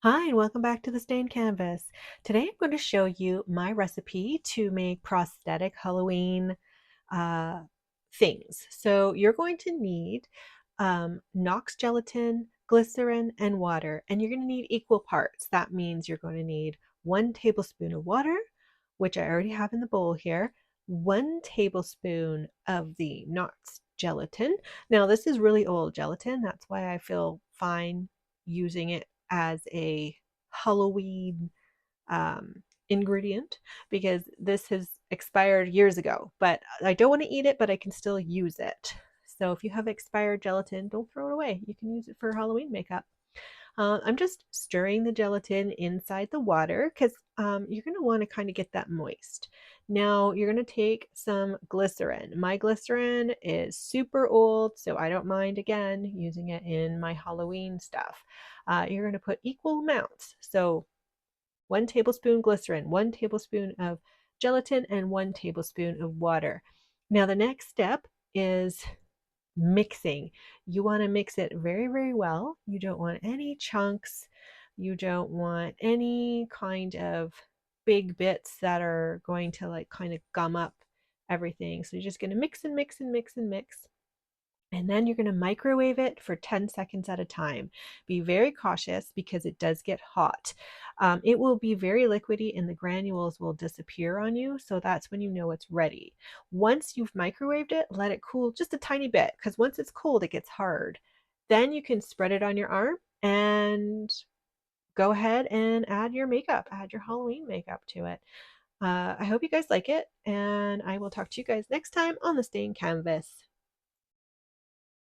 Hi, and welcome back to the Stained Canvas. Today I'm going to show you my recipe to make prosthetic Halloween uh, things. So you're going to need Knox gelatin, glycerin, and water, and you're going to need equal parts. That means you're going to need 1 tablespoon of water, which I already have in the bowl here, 1 tablespoon of the Knox gelatin. Now this is really old gelatin. That's why I feel fine using it as a Halloween ingredient because this has expired years ago, but I don't want to eat it, but I can still use it. So if you have expired gelatin, don't throw it away. You can use it for Halloween makeup. I'm just stirring the gelatin inside the water because you're going to want to kind of get that moist. Now you're going to take some glycerin. My glycerin is super old, so I don't mind again using it in my Halloween stuff. You're going to put equal amounts. So 1 tablespoon glycerin, 1 tablespoon of gelatin, and 1 tablespoon of water. Now the next step is mixing. You want to mix it very, very well. You don't want any chunks. You don't want any kind of big bits that are going to like kind of gum up everything. So you're just going to mix and mix and mix and mix. And then you're going to microwave it for 10 seconds at a time. Be very cautious because it does get hot. It will be very liquidy and the granules will disappear on you. So that's when you know it's ready. Once you've microwaved it, let it cool just a tiny bit because once it's cold, it gets hard. Then you can spread it on your arm and go ahead and add your makeup, add your Halloween makeup to it. I hope you guys like it, and I will talk to you guys next time on the Stained Canvas.